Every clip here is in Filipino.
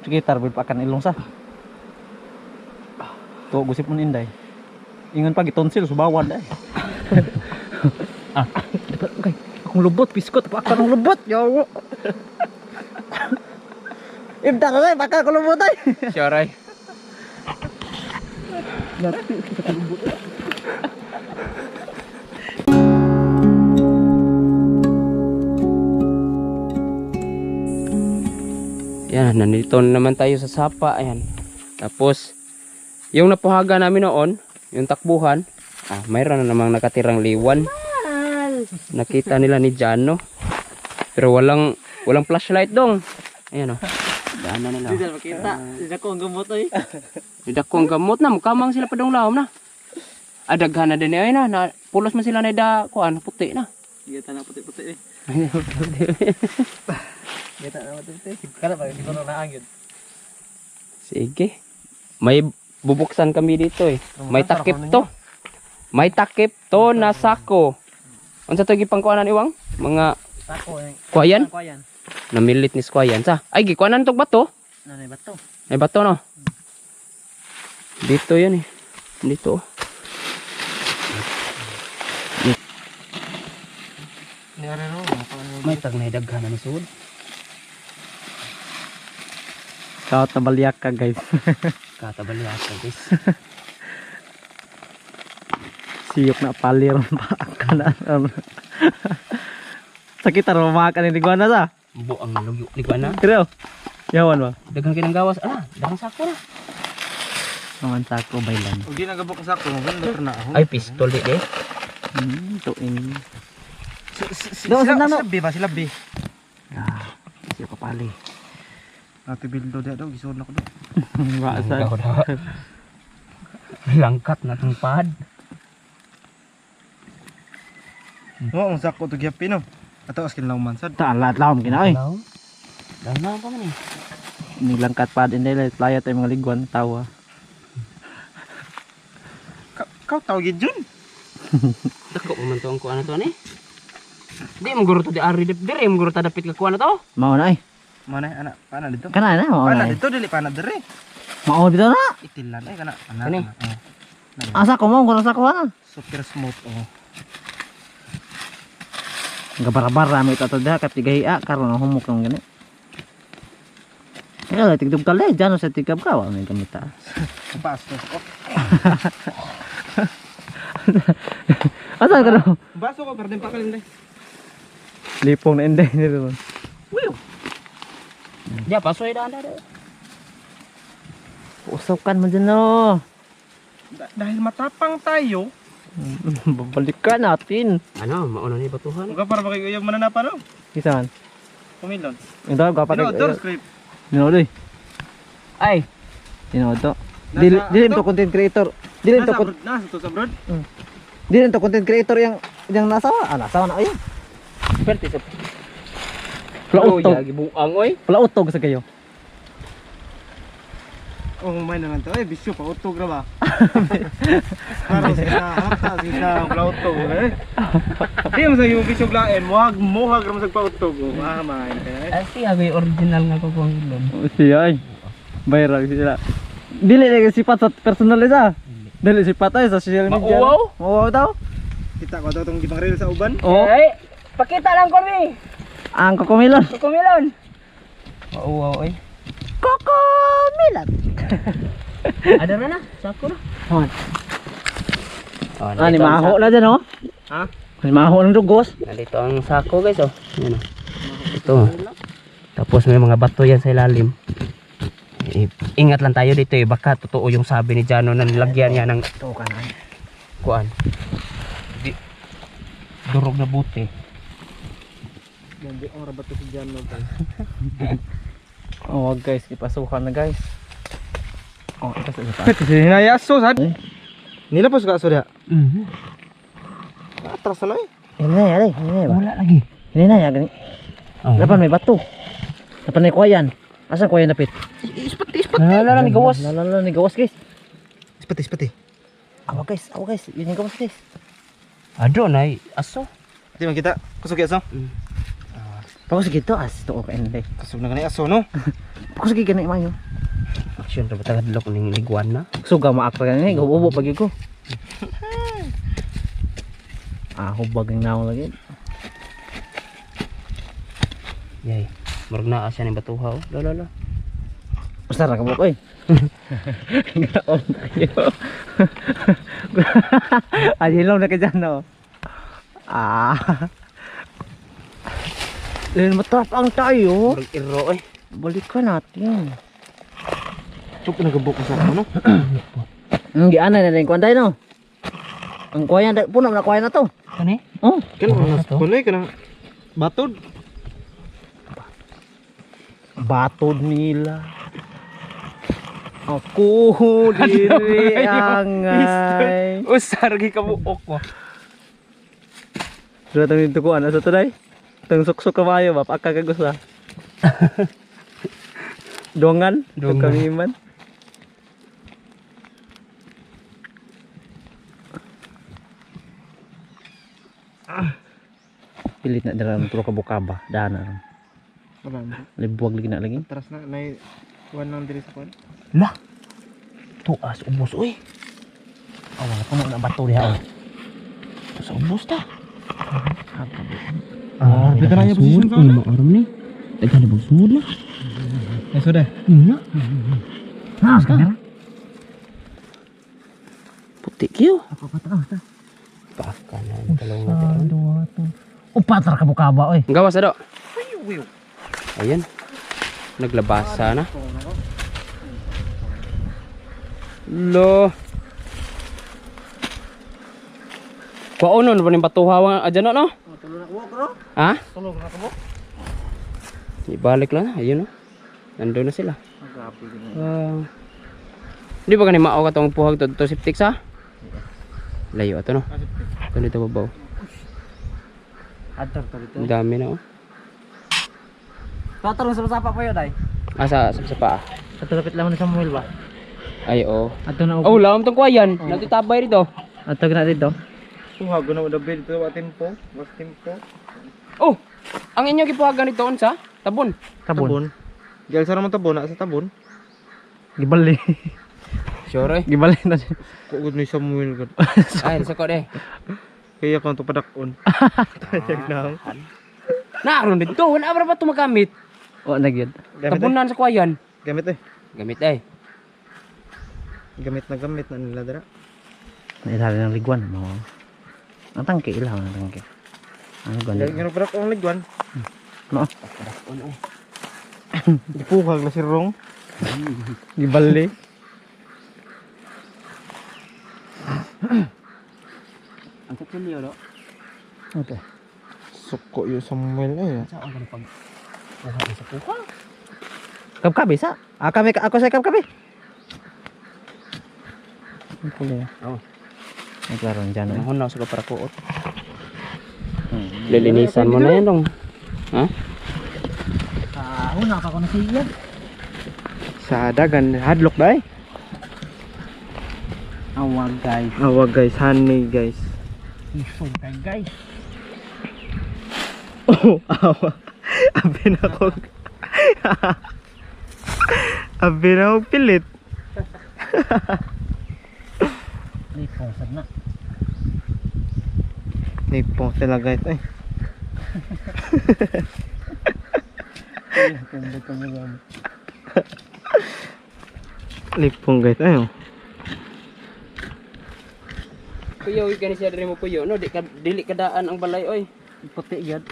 Sige, tarbid pa kan ilong sa. Tuwa gusip mo inday. Ingon pa gitonsil subawan day. Okay. Akong lubot, biskot pa akong lubot. Yawo. Ibda ka kay baka ko lubot ay. Sure ay. Yan, nandito naman tayo sa sapa. Ayan. Tapos, yung napuhaga namin noon, yung takbuhan, mayroon na namang nakatirang liwan. Nakita nila ni Jano. Pero walang flashlight dong. Ayan o. Daan na nila. Hindi makita. Hindi ko ang gamot ay. Hindi ko ang gamot na. Mukamang sila pa dong lahom na. Adaghan na din ay na. Pulos man sila na da kuan puti na. Iya tanah puti-puti eh. Iya tanah puti-puti. Kana ba di ko na naangin. Sige. May bubuksan kami dito eh. May takip to. May takip to na sako. Unsa to gipangkuanan iwang? Mga Sako eh. kuayan? Kuayan. Namilit ni kuayan sa. Ay gikuanan tog bato. Nanay bato. May bato no. Dito 'yun eh. Dito. May tagnay daghan na ni sud. Kaut na baliak ka guys. Katabali ako guys. Siyok na palir pa kana. Sakit ro makan ni guana sa. Buang luyo liguan na. Pero yawan ba? Daghang kinang gawas. Daghang sako na. Naman sako bailan. Ug di nagabok sa ako, maganda na ako. Ay pistol di eh. Tuin. Sila B ba sila B? Siyok ka pali. Ate Bildo dia daw gisod na ko do. Basa. Langkat na tong pad. Mo ang sako to gyapin no. Ato askin lauman sad. Ta lat lawom kina oy. Daw na pa man eh. Nilangkat pa din nila playa tay mga liguan tawa. Kau tahu gid jud. Dako man to ang kuan na to ni. Di mo guro to di ari dire mo guro ta dapit ka kuan na to. Mao na ay. Mana anak pana dito. Kana na mao Pana na. dito dili pana dire. Mao dito na. Itilan ay kana. Kani? Asa ko mo kuno sa kuan. Super smooth oh. Gabar-bar rami ito dah kat tiga karon humok ng gani. Kaya tigdug kale jano sa tigab ka wa may gamita. Pastos. Oh. Asa ka no? Baso ko perdem pa kalin dai. Lipong na inday nito. Ya pasoy da anda. Usakan man dyan no. Dahil matapang tayo, Babalikan natin. Ano, mauna ni batuhan. uga para makay uyab mananapan no. Kisan? Kumilon. Ito, gapa Pero tayo. door script. Dinodo eh. Ay, Dinodo. Nasa- Dili ito? to content creator. Dili to Nasa to sa abroad. Dili to content creator yang nasawa. Nasawa na ayun. perti sa Plautog. gibuang oy. Plautog sa kayo. Oh, may naman to. Bisyo pa auto gra ba. Claro, sila hata sila auto eh. Di mo sa yung bisyo blaen, mohag ra sa auto go. May kay. Asi abi original nga ko kung ilon. Siya ay. Viral sila. Dili lagi sifat sa personal isa. Dili sifat ay sa social media. Mauwaw? Mauwaw daw. Kita ko daw tong gibang reel sa uban. Oh, Ay, pakita lang ko ni. ang kokomilon. Kumilon. Wow oy. Kokomilan. Ada na na, sako na. Hon. Oh, Ni maho na dyan oh. Ha? Ni maho ng dugos. Nandito ang sako guys oh. Yan oh. Ito. Tapos may mga bato yan sa ilalim. Ingat lang tayo dito eh. Baka totoo yung sabi ni Jano na nilagyan niya ng Ito ka na. kuan. Durog na buti. Gandi ang rabato si Jano guys. Oh guys, ipasukan na guys. Oh, ito sa ito. Kasi hinayaso sad. Nila po sa surya. Atras na eh. Ini na yan ini ba? Wala lagi. Ini na yan gani. Oh. Dapan may bato. Dapan may kuwayan. Asa kuwayan dapit? Ispat. Wala ni gawas. Lala ni gawas guys. Spati. Awa guys. Yun yung gawas guys. Ado na aso. Di man kita kusog aso. Pagos gito as to okay na. Kasog na ganay aso no. Pagos gito na mayo. Action ra batag hadlok ning liguan na. Suga maakra ni gubo pagi ko. Hubag ang naon lagi. Yay. Murag naa siya ning batuha oh. Lala. Usara ka mo oy. Gaon tayo. Adilong na ka dyan no. Matapang tayo. Murag iro eh. Balikan natin. Tuk nagabok sa ano. Ang giana na rin kwanday no. Ang kuya na puno na kuya na to. Kani? Oh, Kunoy kanang batod. batod nila. Ako diri angay. Usar gi kabuok mo. Sudah tang dito ko ana sa today. Tang suksok kamayo ba pagkagagusa. Dongan, kamiman. Pilit na dalam puro kabukaba, dana. Wala. Libuwag lagi na lagi. Atras na nay kuan nang diri sa kuan. Lah. Tuas ubos oy. Wala puno na bato diha. Sa ubos ta. Dito na yung position sa ano? Maaram ni. Teka na bagsud na. Ay sudah. Na. Nas kamera. Puti kiyo. Apa patang ta? Pakanan talong natin. Dua to. Upat ra kabukaba oy. Gawas ado. Ayan. Naglabasa na. Lo. Kuonon pa ning batuha adyan no? Tulo na ko bro. Ha? Tulo na ko. Ibalik lang. Ayun no. Nandun na sila. Grabe gini. Di ba kani mao ka tong puhag to septic sa? Layo ato no. Ito dito babaw. Adtor to dito. Ang dami na oh. Patarong sa sapa pa yo dai. Asa sa paa. Katulapit lang ni Samuel ba? Ay oh. Adto na Oh, lawom tong kuyan. Natitabay rito. Adto na dito. Suhag na udah bed to tempo. Was tempo. Oh. Ang inyo gipuhagan dito unsa? Tabon. Tabon. Gal sa naman tabon na sa tabon. Gibali. Sure. Gibali na. Kugod ni Samuel gud. Ay, sa ko de. Kaya ko to padakon. Tayag na. Naron dito, wala ba to magamit? O na gyud. Tabunan sa kuyan. Gamit eh. Gamit ay. Gamit na nila dara. Nailali ng liguan mo. Ang tangke ilang ang tangke. Ano ba? Dahil nga padak ang ligwan. No. Dipuhag na si Rong. Gibali. Ang kapilyo do. Okay. Suko yung Samuel eh. Sa ang pag puha sa puha. Kapkabi sa. Ako sa kapkabi. Pula. Oh. Nagkaroon dyan. Ang hunaw sa para kuot. Lilinisan mo na yan dong. Ha? Una pa ko na siya. Sa dagan hadlok dai. Awag guys. Awag guys, honey guys. Isog ka guys. Oh, awa. Abi na ko. Abi na ko pilit. Lipong sad na. Nipong sila guys eh. Lipong guys ayo. Puyo gani siya diri mo puyo no dili kadaan ang balay oy. Puti gyud.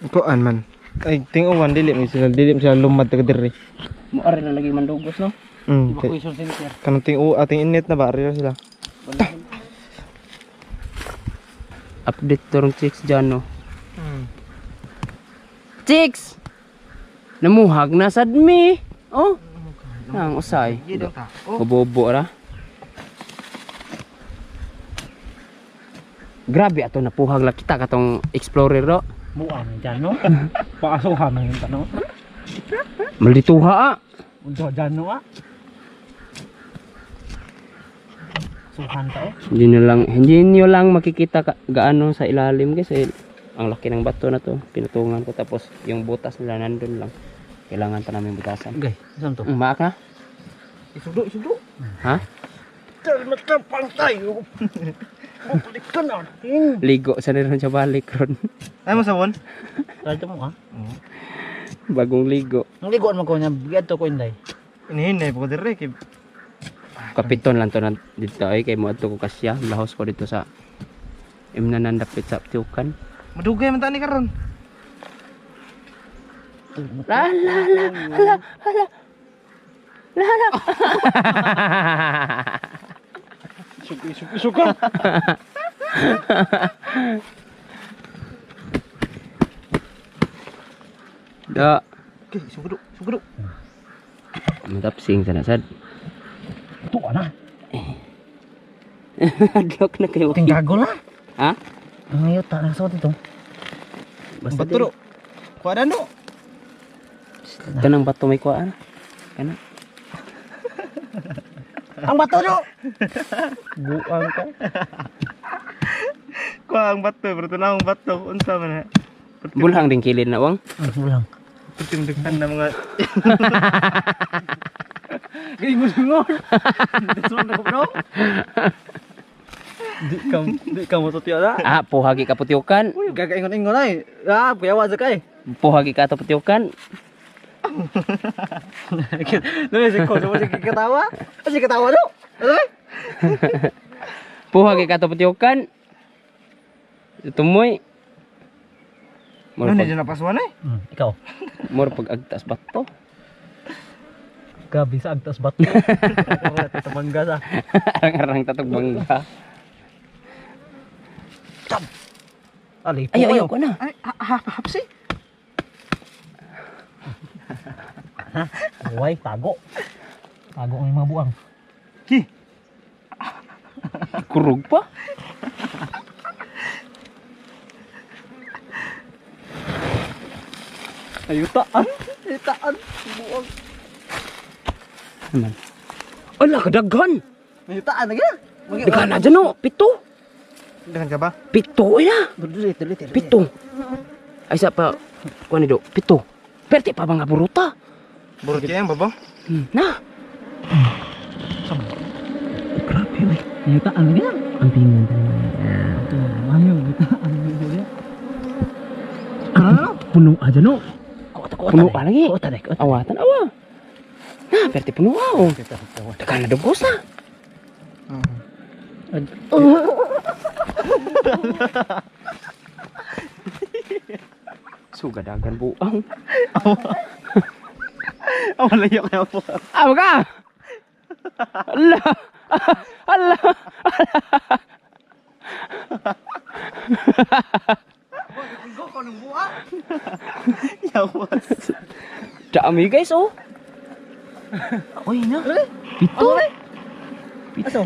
Kuan man. Ay tinguwan dili mo sila lumad ta diri. Mo ari na lagi mandugos no. Evacuation center. Kanang ating init na ba ari sila. Update turong chicks dyan no. Chicks! Namuhag na sad mi. Oh. Ang usay. Bobo ra. Grabe ato napuhag la kita katong explorer ro. Buang dyan no. Paasuhan na yung tanong. Maldituha ah. Unto dyan no ah. Suhan ta eh. Hindi nyo lang makikita gaano sa ilalim guys. ang laki ng bato na to. Pinutungan ko tapos yung butas nila nandun lang. Kailangan pa namin butasan. Okay, saan to? Maak na? Isudo, isudo. Ha? Tal matapang tayo. Balik ka natin. Ligo sa rin siya balik ron. Ay mo sabon? Dito mo ha? Bagong ligo. Ang liguan mo ko niya, bigyan to ko inday. Inihinay po dire kay Kapiton lang to na dito ay kay mo adto ko kasya. Lahos ko dito sa imnanan dapit sa tiukan. madugay man tani karon. La la la hala hala. La la. Suka. Da. Okay, sugudo, sugudo. Matapsing sana sad. Ito na. Adlok na kayo. Ting gago na. Ha? Ang ayot ta nang suot ito. Basta Baturo. Kuha no. Kanang bato may kuhaan. Kana. Ang bato no. Buang ka. Kuha ang bato, pero tunang bato unsa man ha. Bulhang din kilid na wang. Bulang. Putim-dugtan na mga Gingon-gingon. Dito na ko bro. Di ka mo tutyo na. Ah, puhagi ka putiukan. Uy, gagaingon-ingon ay. Ah, kuyawa sa kay. Puhagi ka to putiukan. Dali si ko, mo si katawa. Si katawa no. Ano? Puhagi ka to putiukan. Tumoy. ano na dyan napasuan eh. Ikaw. Mor pag agtas bato. Gabi sa agtas bato. Ito tamangga sa. Arang-arang tatog bangga. Ali. Ayaw ko na. Ay, hapsi. Uy, tago. Tago ang mga buang. Ki. Kurog pa. Ayutaan. Ayutaan. Buang. Naman. Ala, kadaghan. Ayutaan lagi. Daghan na dyan o. Pito. Dahan ka ba? Pito ya. Dili. Pito. Ay sa pa. Kuha ni do. Pito. Perte pa mga buruta. Burot kaya yan, babang? Na. Grabe uy. Ayutaan lagi. Ang tingin tayo. Ayaw, ayutaan lagi. Ano? Puno aja no. Puno ka lagi. Kuotan eh. Awatan awa. Na, perte puno aw. Daghan na dugos na. Sugadagan buang. Oh, malayo kaya po. Awa ka. Allah. Allah. Go ko ng buwa. Yawas. Dami guys oh. Oy na. Pito. Pito.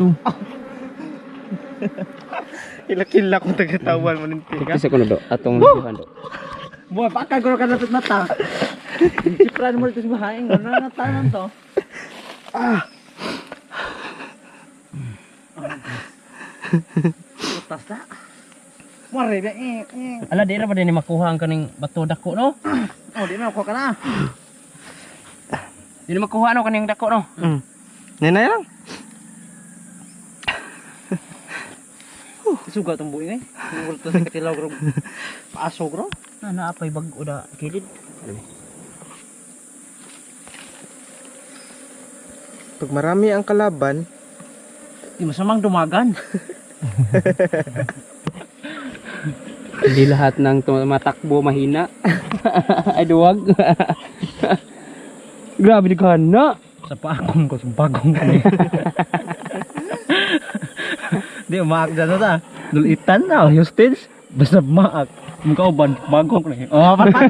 Kila-kila kong tagatawan mo ng tiga. Kisa ko na do. Atong dihan do. Buwan, pakag ko ka napit mata. Sipran mo dito sa bahay. Ano na tanan to? Putas na. Mare ba Ala di ra ba din makuha ang kaning bato dako no? Oh, di na ako ka na. Di na makuha no kaning dako no. Nenay lang. Suga tong buing ay. Multo sa katilaw gro. Paasog gro. Na apay bag-o da kilid. Pag marami ang kalaban, Di masamang dumagan. Hindi lahat ng tumatakbo mahina. Ay duwag. Grabe di kana. Sa paakong ko, sa bagong ko. Di umaak dyan na ta. Dulitan na, yung stage. Basta maak. Mukha uban, bagong ko. Oh, patay.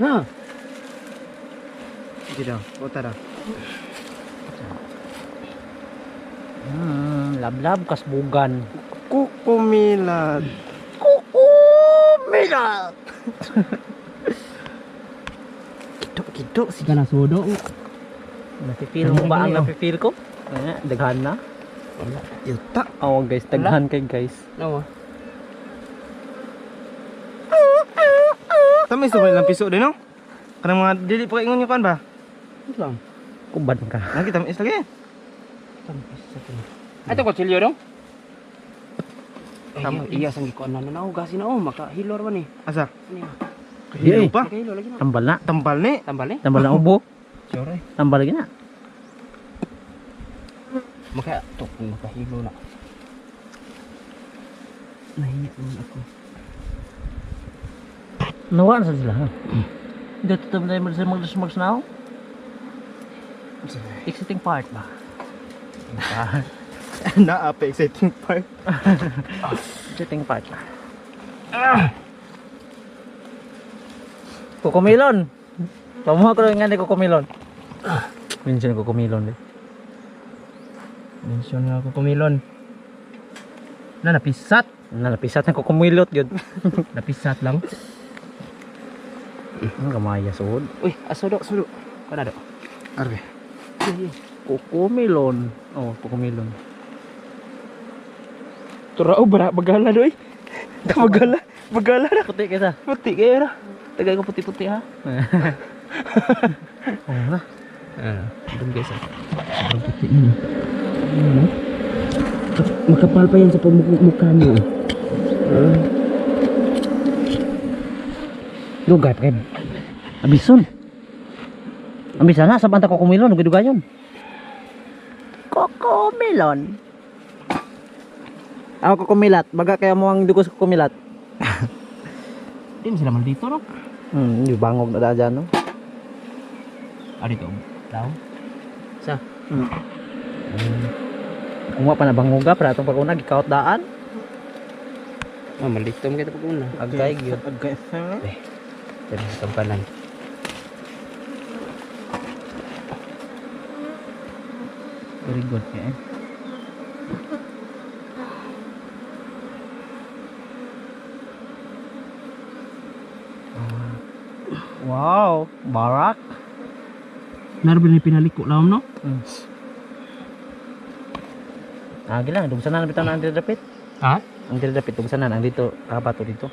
Na. hindi daw. O tara. Lablab, kasbugan. Kukumilat. Kukumilat! Kidok, Sige na sudo. Napipil mo ba ang napipil ko? Daghan na. Wala. Yuta. Awag guys, daghan kay guys. No. Tamis to ba ilang piso din no? Kanang mga dili pa ingon yung kan ba? Ito lang. Kubad ka. Lagi tamis lagi. Ito ko chilyo dong. Iya sang gikuan na gasin na makahilor man ni. Asa? Ano Iya, Hilo pa. Makahilo lagi na. Tambal na. Tambal ni. Tambal ni. Tambal na ubo. Sure. Tambal lagi na. Makahilo na. Nahiya naman ako. Nawaan sa sila. Hindi ito tayo mag-smags now. Exiting part ba? Naa pa exciting part. Exiting part ba? Kukumilon. Pamuha ko lang nga ni kukumilon. Minsan kukumilon eh. Mention nga ako kumilon. Napisat. Nalapisat na kukumilot yun. Napisat lang. Ang gamaya suhod. Uy, sudo. Kana do. Arbe. Kukumilon. Oh, kukumilon. Turao bagala doy. Bagala na. Puti kaysa. Puti kayo na. Tagay ko puti-puti ha. Oo na. Doon guys. Sobrang puti mo. Makapal pa yan sa pagmukha mo. Lugay pa kayo. Abison. Abisa na, sa banta kukumilon. Dugayon. Kukumilon. Ako kukumilat. Baga kaya mo ang dugos kukumilat. Din sila maldito no? Yung bangog na dyan, no? Dito. Tao? Sa? Kung pa na bangoga, para itong pag-unag, ikaw daan. Maldito mo kita pag-una. Agay, yun. Agay. Dari sa kampanan. Very good, eh. Wow, barak. Naroon na pinaliko lang no? Gila, dugsan na bitaw na ang didapit. Ha? Ang didapit, dugsan na ang dito, kabato dito.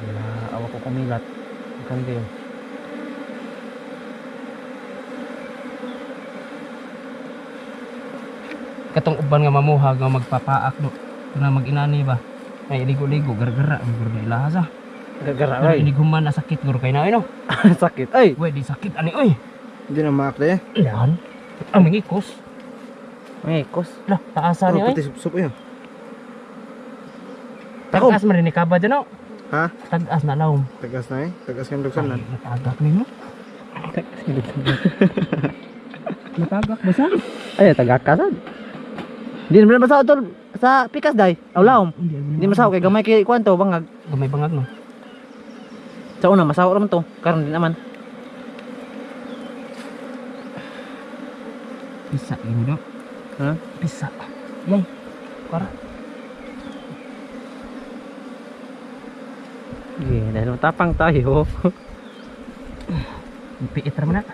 Wala, awa ko kumilat. Kan din. Katong uban nga mamuhag nga magpapaak no. Na mag-inani ba? Ay iligo-ligo gargara ang guro na ilahasa. Gagara, Pero ay. iniguman na sakit guro kay na no. Sakit, ay. Uy, di sakit ani oy. Hindi na maakda eh. Yan. Ang mingikos. May kos. Lah, taasa ni oy. Pati sup yun. Tako. Tagas man rin ni kaba dyan no. Ha? Tagas na lawom. Tagas na eh. Tagas kang dugsan na. Natagak ni no. Natagak ba sa? Ay, tagakasan. Hindi naman masaw tol sa pikas day. Awlaom. Hindi masaw kay gamay kay kwanto bangag. Gamay bangag no. Sa una masaw ra man to. Karon din naman. Pisa ini do. Ha? Pisa. Yay. Para. Dahil matapang tayo. Piit ra man na.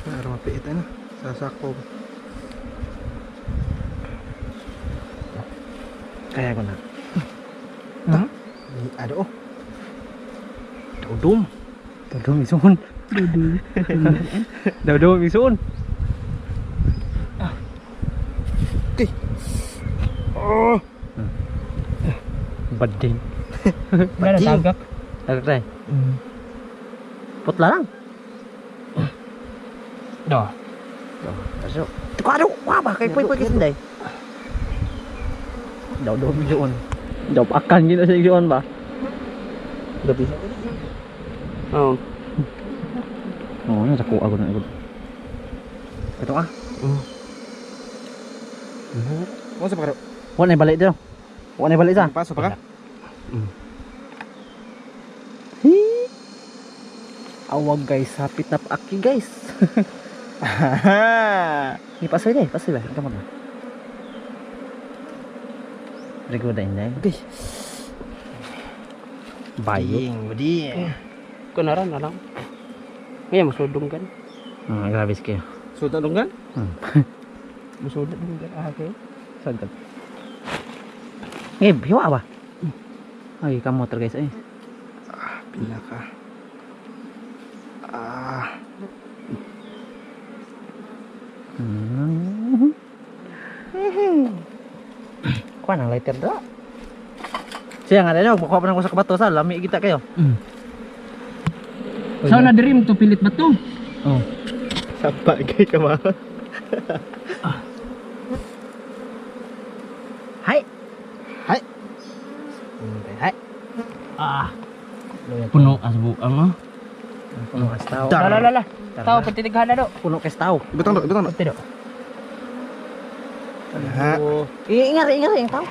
Para mapiit na. Sasako. Kaya ko na. Ha? Ado. Dudum. Dudum isun. Dudum isun. Okay. Oh. Bading. Wala na tagak. Tagak tay. Putla lang. Do. Pasok. Tukado. Wah, ba kay poy kisinday. Daw doon. Daw akan gina sa iyon ba? Gabi. Oh. Oh, nasa kuha ko na igod. Ito ah. Mo sa pakaro. Wala na balik dito. Wala na balik sa. Paso pa ka? Awag guys, hapit na paaki guys. Ipasay deh, pasay ba? Kamu na. Regoda inday. Okay. Bayo. Badi. Kunaran na lang. Kaya masudong kan. Grabe kayo. So tadong kan? Musulat din ka ako. Saan ka? Eh, hiwa ba? Ay, kamotor guys eh. Pila ka. Kuha ng lighter da. Siya nga rin, magkuha pa ng sa kabato sa lami kita kayo. So na dream to pilit ba to? Oh. Sapa kay ka ma. Hai. Hai. Hai. Ah. Puno asbu ang Puno kas tao. Lala. Tao petitighan na do. Puno kas tao. Ibutang do, ibutang do. Pati do. Ha. Ingat yung tao.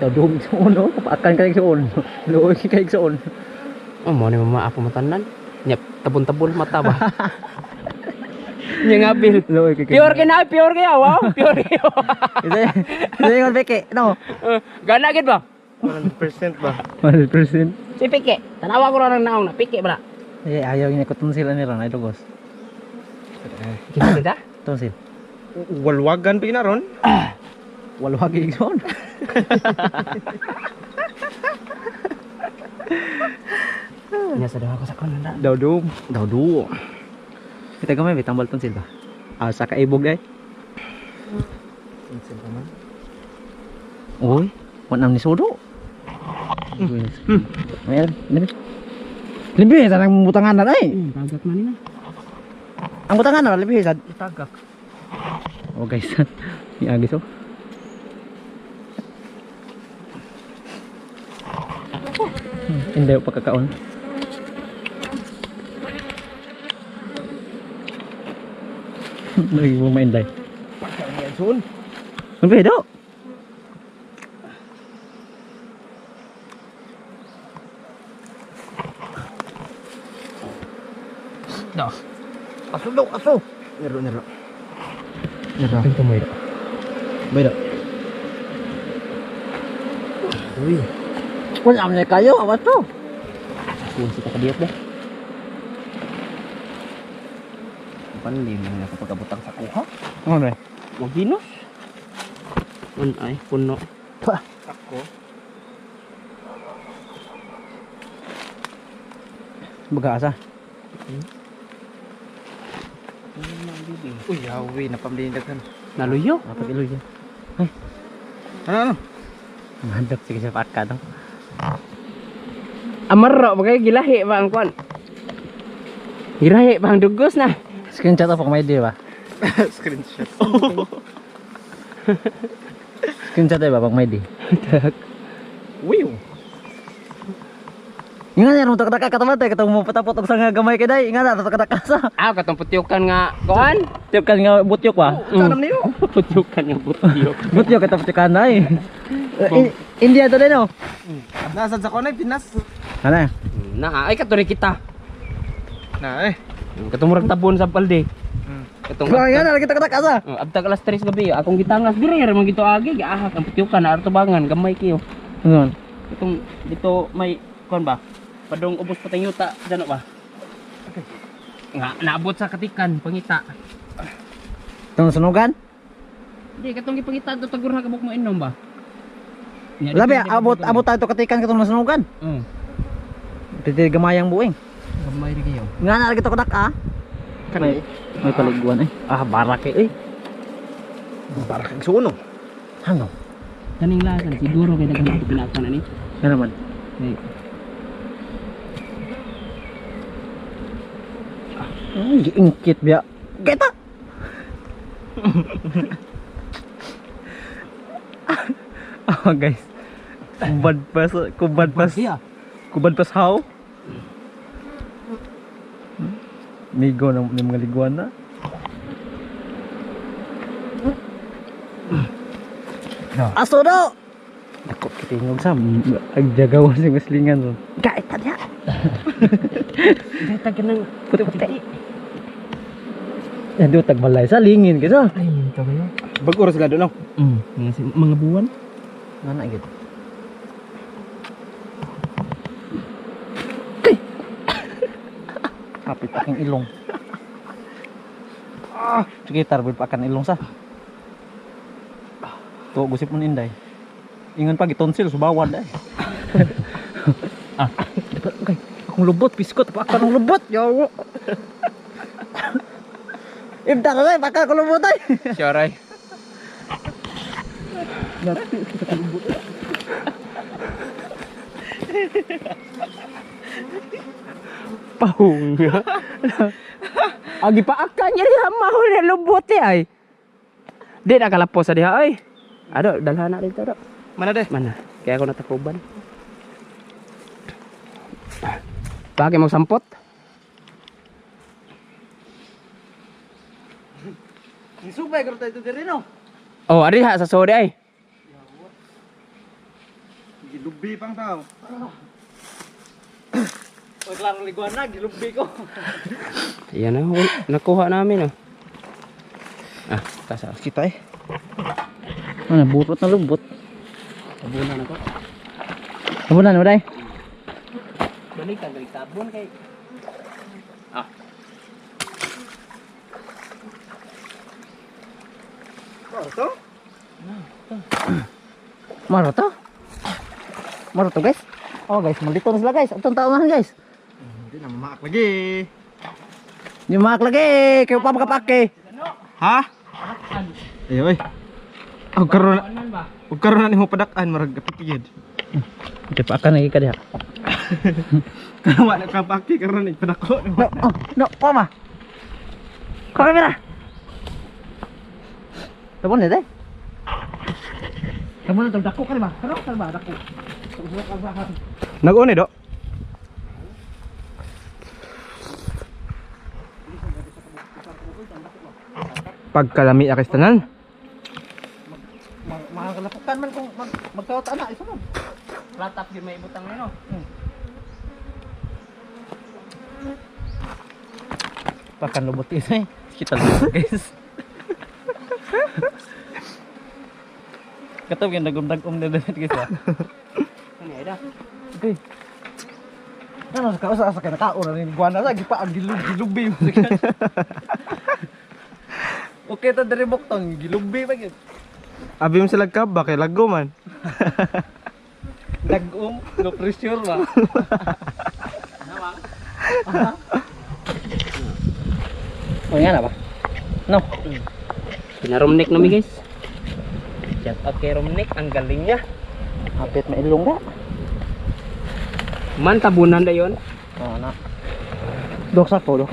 Tawdum sa uno. Akan kayo sa uno. Luoy kayo sa uno. Oh, mo ni mama ako matanan. Nyap tabon-tabon mata ba. Nya ngabil. Luoy kayo. Pure kaya wow. Pure kaya. Isa yung beke. No. Gana gid ba? 100% ba? 100%. Si Pike. Tanawa ko ra nang naong na Pike ba? Eh, ayaw niya kutun sila ni Ron. Ay, lugos. Kita? Tunsil. Walwagan pa ron. Waluhag yung son. Nya sa daw ako sa kanan na. Dawdum. Kita gamay, tambal tunsil ba? Ah, sa kaibog ay. Tunsil pa man. Uy, wanam ni Sodo. Mer. Lebih sa nang butangan na ay. Tagak man na. Ang butangan na lebih sa. Tagak. Oh guys. Ni agis oh. Hindi pa kakaon. Lagi mo mainday. Pagkain sun. Ang bedo. Dah. Aso daw, aso. Nero. Pintu mo ito. Bedo. Uy. Kung amnya kayo, awas to. Suwan si kakadiot deh. Panlim yang nakapagabutang sa kuha. Ano eh? Maginos. Ay, puno. Ako. Baga asa. Uy, yawi napamlindagan. Naluyo. Apa kilo ya? Ano? Mandap sige sa patka to. Amaro, bagay gilahi ba ang kwan? Gilahi ba ang dugos na? Screenshot apa may di ba? Screenshot. Screenshot ba pag may di? Wiw. Ingat ya untuk kata kata mate ketemu patapot og sanga gamay kay dai. Ingat ato kata kasa. Ah, katong putyukan nga kwan? Tiap kan nga butyok ba? Sanam niyo. Putyukan nga putyok. Butyok kata putikan dai. India to din no. Nasad sa konay Pinas. Ana? Na, ay katuri kita. Na eh. Katong murag tabon sa palde. Katong Kaya nga kita kata kasa. abtag alas 3 gabi, akong gitangas dire man gito agi, giahak ang putyukan na artubangan gamay kayo. Ngon. Itong dito may kon ba? Padong ubos patay yuta, dano ba? Nga naabot sa katikan pangita. Tong sunugan? Di katong gipangita to tagur na kabuk mo inom ba? Labi abot tayo to katikan katong sunugan. Piti gamayang buing. Gamay ri kayo. Nga na lagi to kadak ah. Kanay. May paliguan eh. Ah, barak eh. Para kag suno. Ano? Kaning lasan siguro kay daghang pinakan ani. Ano naman? Hey. Ay, giingkit biya. Geta. Oh guys. Kubad pas how? Migo ng mga liguan na. Aso daw. Ako kitingog sa agjagawan sa maslingan ron. Gait ta diha. Data kanang Puti-puti. Yan do tagbalay sa lingin kita. ay to kayo. Bag-oro sila doon. Mga buwan. Mana gitu. Kapit aking ilong. Ah, sekitar bil pakan ilong sa. To gusip mo ninday. Ingon pa gitonsil subawan dai. Okay, akong lubot piskot pa akong lubot. Yawo. Ibda ka dai baka ko lubot ay. Sure ay. Pahung. Agi pa akan niya diha mahol na lubot ay. Di nakalapos sa diha ay. Ado dalhan na dito do. Mana deh? Mana? Kaya ako natapuban. Bakit mo sampot? Isubay ko tayo diri no. Oh, ari ha sa sode ay. Gilubi pang tao. Oy klaro liguan na gilubi ko. Yan na, nakuha namin oh. Ah, kasa. Kita Ano burot na lubot. Tabunan ako. Abunan mo dai. Balik ka, balik tabon kay. Ah. Ito? Maro to? Maro to guys? Oh guys, mulito na sila guys. Atong taunahan guys. Hindi na mamaak lagi. Di maak lagi. Kayo pa makapake. Ha? Ayo oy. Ug karon na nimo padakan marag kapigid. Di pa akan lagi ka diha. Kawa na kapaki karon ni padako. No, oh, no, pama. Kamera. Tabon ni dai. Tabon na dako ka ba? Karo ka ba dako? Nag-on do. Pagkalami akis tanan. Makakalapukan man kung magkawat ana isa man. Latap di may butang nino. Pakan lubot ini. Kita lihat guys. Kata yang dagum-dagum din guys ya. Ano ida? Okay. Kan harus kau sa kena kau rin guana lagi pa gilubi. Oke ta dari boktong gilubi pa gyud. Abi mo sila ka ba kay lago man. Dagum, no pressure ba. Oh yan ba? No. Pinaromnek nami guys. Shout out kay Romnek, ang galing niya. Apit mailong da. Man tabunan da yon. Oh na. Dok sako.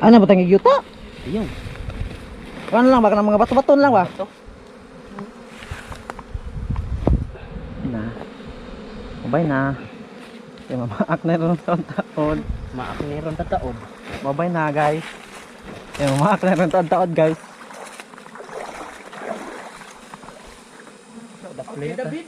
Ano ba tangi yuta? Ayun. Ano lang baka ng mga bato-baton lang ba? Na. Babay na. Yung mamaak na rin taon-taon. Maak meron tataob. Babay na guys. Yung mamaak na rin taon-taon guys. Da plate.